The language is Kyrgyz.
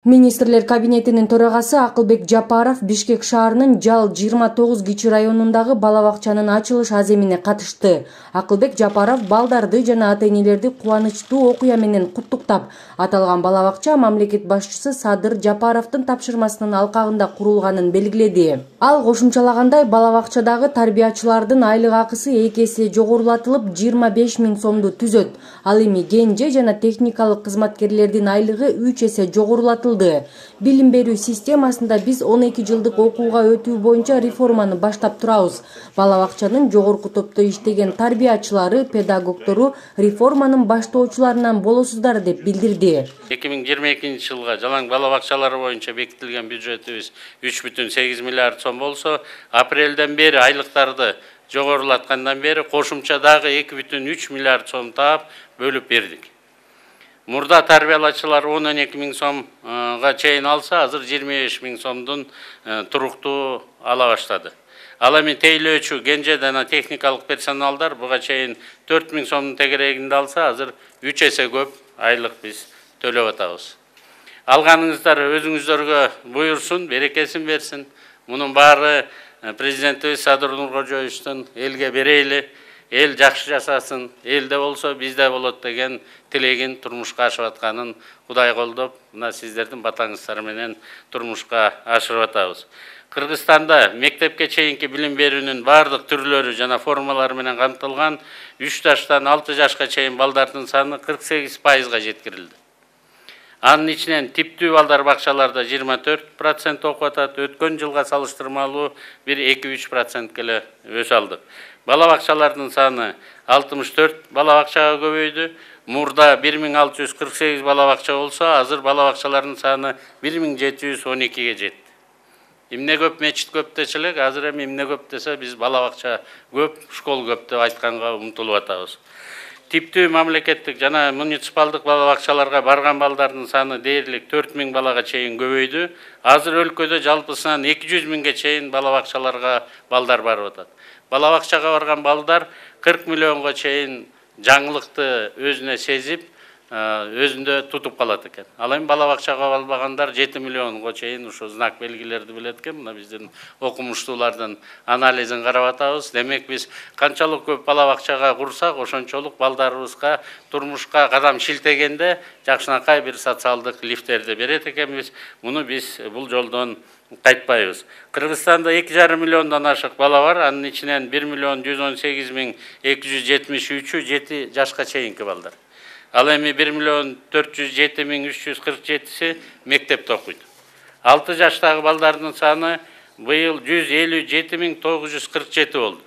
Министрлер кабинетинин төрагасы Акылбек Жапаров Бишкек шаарынын Жал 29 кичи районундагы балабакчанын ачылыш аземине катышты. Акылбек Жапаров балдарды жана ата-энелерди кубанычтуу окуя менен куттуктап, аталган балабакча мамлекет башчысы Садыр Жапаровдун тапшырмасынын алкагында курулганын белгиледи. Ал кошумчалагандай, балабакчадагы тарбиячылардын айлык акысы 2 эсе жогорулатылып 25 000 сомду түзөт. Ал эми кенже жана техникалык кызматкерлердин айлыгы 3 эсе жогорулатылды. Билим берүү системасында биз 12 жылдык окууга өтүү боюнча реформаны баштап турабыз. Балабакчанын жогорку топто иштеген тарбиячылары, педагогтору реформанын баштоочуларынан болосуздар деп билдирди. 2022 жылга жалаң балабакчалары боюнча бекитилген бюджетибиз 3,8 миллиард сом болсо, апрелден бери айлыктарды жогорулаткандан бери кошумча дагы 2,3 миллиард сом таап бөлүп бердик. Мурда тарбиялачылар 12 000 сомга чейин алса, азыр 25 000 сомдун туруктуу ала баштады. Ал эми тейлөөчү, кенже жана техникалык персоналдар буга чейин 4 000 сомдун тегерегинде алса, азыр 3 эсе көп айлык биз төлөп атабыз. Алганыңыздар өзүңүздөргө буйрсун, берекесин берсин. Мунун баары президентибиз Садыр Нуркожоевичтин элге берейли, эл жакшы жасасын, элде болсо бизде болот деген тилегин турмушка ашырып атканын Кудай колдоп, мына сиздердин батаңыздар менен турмушка ашырып атабыз. Кыргызстанда мектепке чейинки билим берүүнүн бардык түрлөрү жана формалары менен камтылган 3 жаштан 6 жашка чейин балдардын саны 48%га жеткирилди. Анын ичинен типтүү балдар бакчаларда 24% окуп атат, өткөн жылга салыштырмалуу бир 2-3% эле өсө алдык. Балабакчалардын саны 64 балабакчага көбөйдү. Мурда 1648 балабакча болсо, азыр балабакчалардын саны 1712ге жетти. Эмне көп, мечит көп дечелек, азыр эми эмне көп десе, биз балабакча көп, школ көп деп айтканга умтулуп атабыз. Типтүү мамлекеттик жана муниципалдык балабакчаларга барган балдардын саны дээрлик 4000 балага чейин көбөйдү. Азыр өлкөдө жалпысынан 200 000ге чейин балабакчаларга балдар барып атат. Балабакчага барган балдар 40 миллионго чейин жаңылыкты өзүнө сезип, өзүндө тутуп калат экен. Ал эми балабакчага барбагандар 7 миллионго чейин ушу знак белгилерди билет экен. Мына биздин окумуштуулардын анализин карап атабыз. Демек биз канчалык көп балабакчага курсак, ошончолук балдарыбызга турмушка кадам шилтегенде жакшынакай бир социалдык лифттерди берет экенбиз. Муну биз бул жолдон кайтпайбыз. Кыргызстанда 2,5 миллиондон ашык бала бар, анын ичинен 1,118,273-ü 7 жашка чейинки балдар. Ал эми 1,407,347-си мектепте окуйт. 6 жаштагы балдардын саны быйыл 157,947 болду.